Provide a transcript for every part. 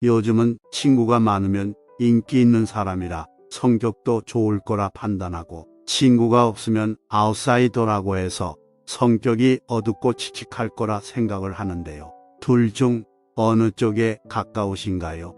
요즘은 친구가 많으면 인기 있는 사람이라 성격도 좋을 거라 판단하고, 친구가 없으면 아웃사이더라고 해서 성격이 어둡고 칙칙할 거라 생각을 하는데요. 둘 중 어느 쪽에 가까우신가요?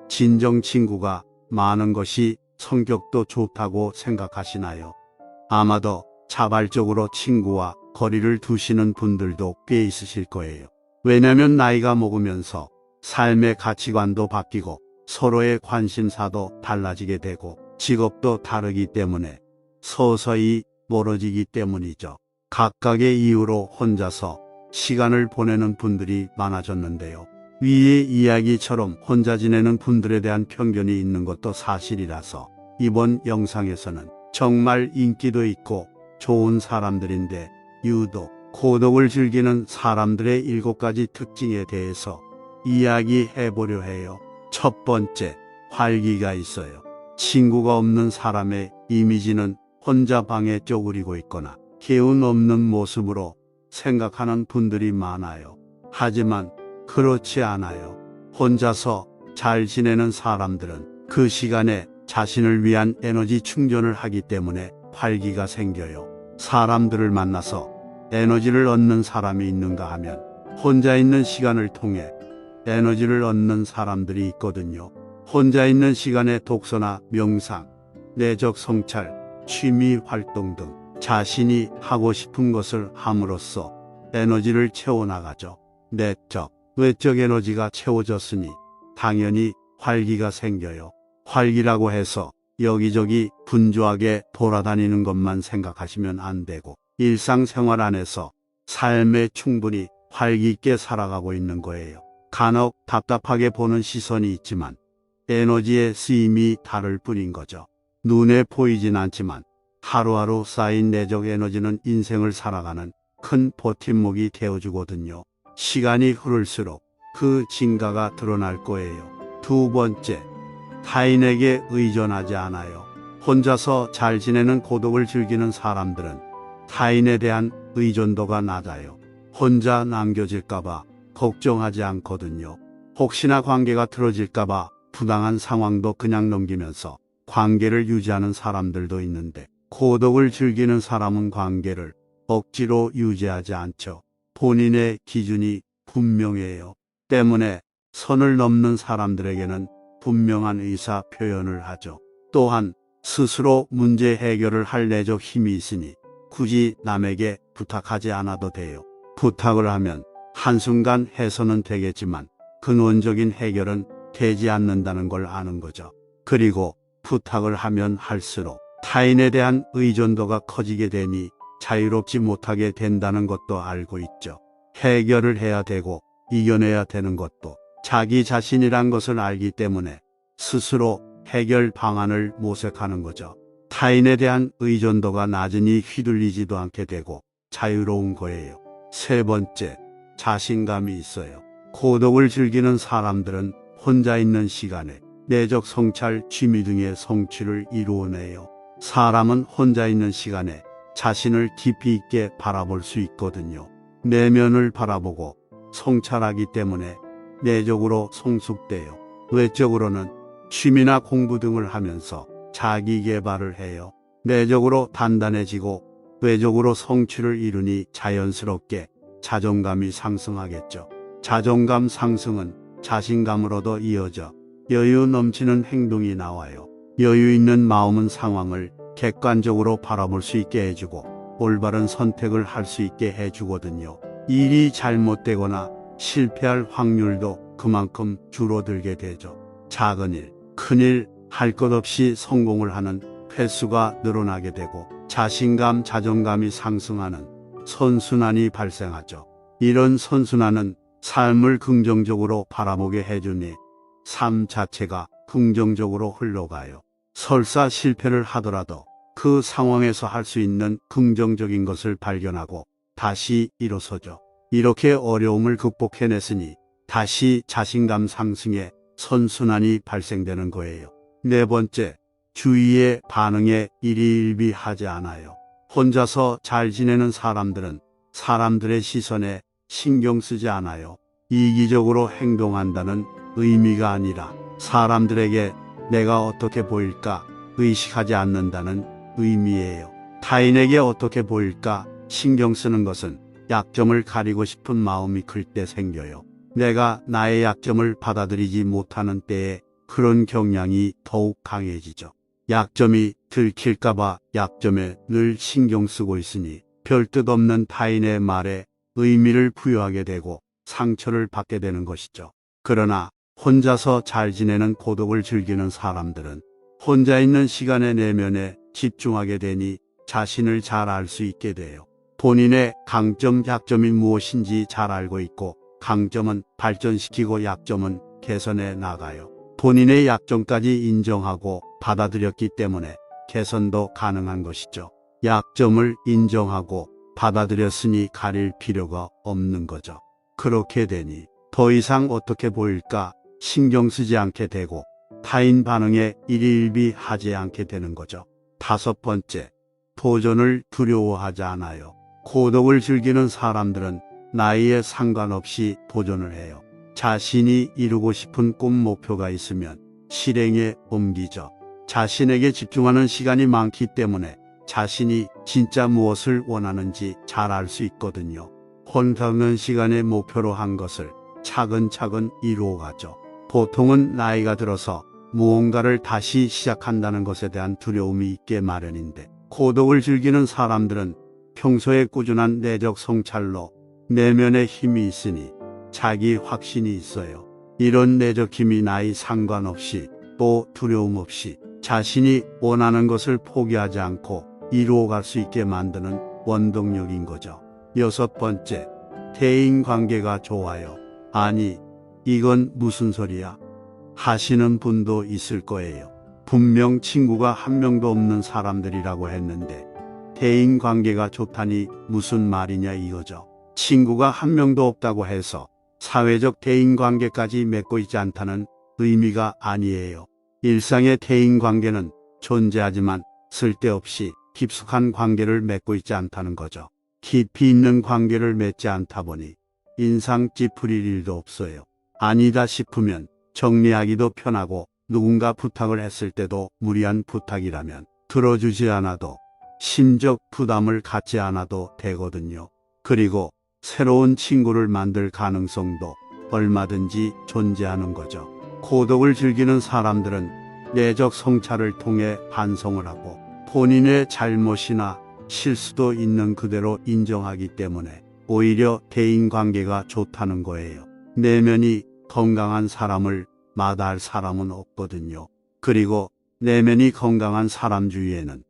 진정 친구가 많은 것이 성격도 좋다고 생각하시나요? 아마도 자발적으로 친구와 거리를 두시는 분들도 꽤 있으실 거예요. 왜냐면 나이가 먹으면서 삶의 가치관도 바뀌고 서로의 관심사도 달라지게 되고 직업도 다르기 때문에 서서히 멀어지기 때문이죠. 각각의 이유로 혼자서 시간을 보내는 분들이 많아졌는데요. 위의 이야기처럼 혼자 지내는 분들에 대한 편견이 있는 것도 사실이라서 이번 영상에서는 정말 인기도 있고 좋은 사람들인데 유독 고독을 즐기는 사람들의 7가지 특징에 대해서 이야기해 보려 해요. 첫 번째, 활기가 있어요. 친구가 없는 사람의 이미지는 혼자 방에 쪼그리고 있거나 기운 없는 모습으로 생각하는 분들이 많아요. 하지만 그렇지 않아요. 혼자서 잘 지내는 사람들은 그 시간에 자신을 위한 에너지 충전을 하기 때문에 활기가 생겨요. 사람들을 만나서 에너지를 얻는 사람이 있는가 하면 혼자 있는 시간을 통해 에너지를 얻는 사람들이 있거든요. 혼자 있는 시간에 독서나 명상, 내적 성찰, 취미 활동 등 자신이 하고 싶은 것을 함으로써 에너지를 채워나가죠. 내적, 외적 에너지가 채워졌으니 당연히 활기가 생겨요. 활기라고 해서 여기저기 분주하게 돌아다니는 것만 생각하시면 안 되고 일상생활 안에서 삶에 충분히 활기 있게 살아가고 있는 거예요. 간혹 답답하게 보는 시선이 있지만 에너지의 쓰임이 다를 뿐인 거죠. 눈에 보이진 않지만 하루하루 쌓인 내적 에너지는 인생을 살아가는 큰 버팀목이 되어주거든요. 시간이 흐를수록 그 진가가 드러날 거예요. 두 번째, 타인에게 의존하지 않아요. 혼자서 잘 지내는 고독을 즐기는 사람들은 타인에 대한 의존도가 낮아요. 혼자 남겨질까봐 걱정하지 않거든요. 혹시나 관계가 틀어질까봐 부당한 상황도 그냥 넘기면서 관계를 유지하는 사람들도 있는데, 고독을 즐기는 사람은 관계를 억지로 유지하지 않죠. 본인의 기준이 분명해요. 때문에 선을 넘는 사람들에게는 분명한 의사 표현을 하죠. 또한 스스로 문제 해결을 할 내적 힘이 있으니 굳이 남에게 부탁하지 않아도 돼요. 부탁을 하면 한순간 해서는 되겠지만 근원적인 해결은 되지 않는다는 걸 아는 거죠. 그리고 부탁을 하면 할수록 타인에 대한 의존도가 커지게 되니 자유롭지 못하게 된다는 것도 알고 있죠. 해결을 해야 되고 이겨내야 되는 것도 자기 자신이란 것을 알기 때문에 스스로 해결 방안을 모색하는 거죠. 타인에 대한 의존도가 낮으니 휘둘리지도 않게 되고 자유로운 거예요. 세 번째, 자신감이 있어요. 고독을 즐기는 사람들은 혼자 있는 시간에 내적 성찰, 취미 등의 성취를 이루어내요. 사람은 혼자 있는 시간에 자신을 깊이 있게 바라볼 수 있거든요. 내면을 바라보고 성찰하기 때문에 내적으로 성숙돼요. 외적으로는 취미나 공부 등을 하면서 자기 개발을 해요. 내적으로 단단해지고 외적으로 성취를 이루니 자연스럽게 자존감이 상승하겠죠. 자존감 상승은 자신감으로도 이어져 여유 넘치는 행동이 나와요. 여유 있는 마음은 상황을 객관적으로 바라볼 수 있게 해주고 올바른 선택을 할 수 있게 해주거든요. 일이 잘못되거나 실패할 확률도 그만큼 줄어들게 되죠. 작은 일, 큰 일, 할 것 없이 성공을 하는 횟수가 늘어나게 되고 자신감, 자존감이 상승하는 선순환이 발생하죠. 이런 선순환은 삶을 긍정적으로 바라보게 해주니 삶 자체가 긍정적으로 흘러가요. 설사 실패를 하더라도 그 상황에서 할 수 있는 긍정적인 것을 발견하고 다시 일어서죠. 이렇게 어려움을 극복해냈으니 다시 자신감 상승에 선순환이 발생되는 거예요. 네 번째, 주위의 반응에 일희일비하지 않아요. 혼자서 잘 지내는 사람들은 사람들의 시선에 신경 쓰지 않아요. 이기적으로 행동한다는 의미가 아니라 사람들에게 내가 어떻게 보일까 의식하지 않는다는 의미예요. 타인에게 어떻게 보일까 신경 쓰는 것은 약점을 가리고 싶은 마음이 클 때 생겨요. 내가 나의 약점을 받아들이지 못하는 때에 그런 경향이 더욱 강해지죠. 약점이 들킬까봐 약점에 늘 신경 쓰고 있으니 별뜻 없는 타인의 말에 의미를 부여하게 되고 상처를 받게 되는 것이죠. 그러나 혼자서 잘 지내는 고독을 즐기는 사람들은 혼자 있는 시간의 내면에 집중하게 되니 자신을 잘 알 수 있게 돼요. 본인의 강점, 약점이 무엇인지 잘 알고 있고 강점은 발전시키고 약점은 개선해 나가요. 본인의 약점까지 인정하고 받아들였기 때문에 개선도 가능한 것이죠. 약점을 인정하고 받아들였으니 가릴 필요가 없는 거죠. 그렇게 되니 더 이상 어떻게 보일까 신경 쓰지 않게 되고 타인 반응에 일희일비하지 않게 되는 거죠. 5번째, 도전을 두려워하지 않아요. 고독을 즐기는 사람들은 나이에 상관없이 도전을 해요. 자신이 이루고 싶은 꿈 목표가 있으면 실행에 옮기죠. 자신에게 집중하는 시간이 많기 때문에 자신이 진짜 무엇을 원하는지 잘 알 수 있거든요. 혼자 있는 시간의 목표로 한 것을 차근차근 이루어가죠. 보통은 나이가 들어서 무언가를 다시 시작한다는 것에 대한 두려움이 있게 마련인데 고독을 즐기는 사람들은 평소에 꾸준한 내적 성찰로 내면의 힘이 있으니 자기 확신이 있어요. 이런 내적 힘이 나이 상관없이 또 두려움 없이 자신이 원하는 것을 포기하지 않고 이루어갈 수 있게 만드는 원동력인 거죠. 6번째, 대인관계가 좋아요. 아니, 이건 무슨 소리야? 하시는 분도 있을 거예요. 분명 친구가 한 명도 없는 사람들이라고 했는데 대인관계가 좋다니 무슨 말이냐 이거죠. 친구가 한 명도 없다고 해서 사회적 대인관계까지 맺고 있지 않다는 의미가 아니에요. 일상의 대인관계는 존재하지만 쓸데없이 깊숙한 관계를 맺고 있지 않다는 거죠. 깊이 있는 관계를 맺지 않다 보니 인상 찌푸릴 일도 없어요. 아니다 싶으면 정리하기도 편하고 누군가 부탁을 했을 때도 무리한 부탁이라면 들어주지 않아도 심적 부담을 갖지 않아도 되거든요. 그리고 새로운 친구를 만들 가능성도 얼마든지 존재하는 거죠. 고독을 즐기는 사람들은 내적 성찰을 통해 반성을 하고 본인의 잘못이나 실수도 있는 그대로 인정하기 때문에 오히려 대인관계가 좋다는 거예요. 내면이 건강한 사람을 마다할 사람은 없거든요. 그리고 내면이 건강한 사람 주위에는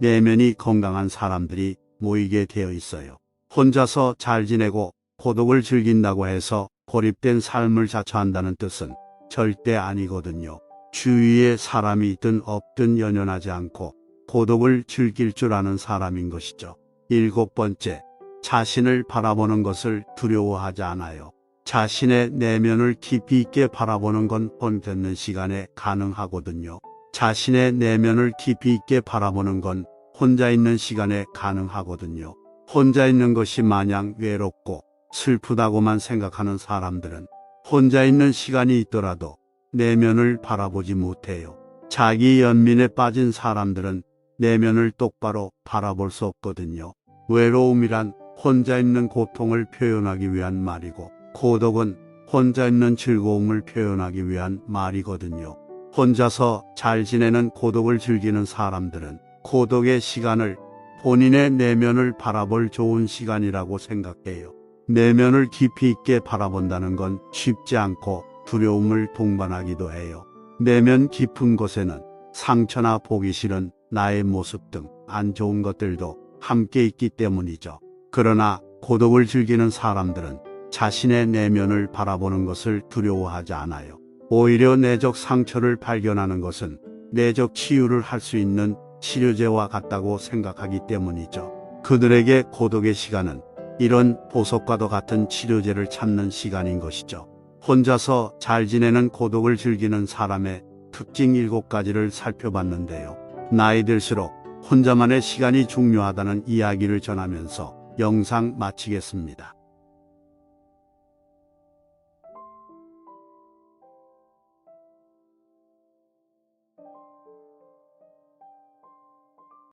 내면이 건강한 사람들이 모이게 되어 있어요. 혼자서 잘 지내고 고독을 즐긴다고 해서 고립된 삶을 자처한다는 뜻은 절대 아니거든요. 주위에 사람이 있든 없든 연연하지 않고 고독을 즐길 줄 아는 사람인 것이죠. 7번째, 자신을 바라보는 것을 두려워하지 않아요. 자신의 내면을 깊이 있게 바라보는 건 혼자 있는 시간에 가능하거든요. 자신의 내면을 깊이 있게 바라보는 건 혼자 있는 시간에 가능하거든요. 혼자 있는 것이 마냥 외롭고 슬프다고만 생각하는 사람들은 혼자 있는 시간이 있더라도 내면을 바라보지 못해요. 자기 연민에 빠진 사람들은 내면을 똑바로 바라볼 수 없거든요. 외로움이란 혼자 있는 고통을 표현하기 위한 말이고 고독은 혼자 있는 즐거움을 표현하기 위한 말이거든요. 혼자서 잘 지내는 고독을 즐기는 사람들은 고독의 시간을 본인의 내면을 바라볼 좋은 시간이라고 생각해요. 내면을 깊이 있게 바라본다는 건 쉽지 않고 두려움을 동반하기도 해요. 내면 깊은 곳에는 상처나 보기 싫은 나의 모습 등 안 좋은 것들도 함께 있기 때문이죠. 그러나 고독을 즐기는 사람들은 자신의 내면을 바라보는 것을 두려워하지 않아요. 오히려 내적 상처를 발견하는 것은 내적 치유를 할 수 있는 치료제와 같다고 생각하기 때문이죠. 그들에게 고독의 시간은 이런 보석과도 같은 치료제를 찾는 시간인 것이죠. 혼자서 잘 지내는 고독을 즐기는 사람의 특징 7가지를 살펴봤는데요. 나이 들수록 혼자만의 시간이 중요하다는 이야기를 전하면서 영상 마치겠습니다.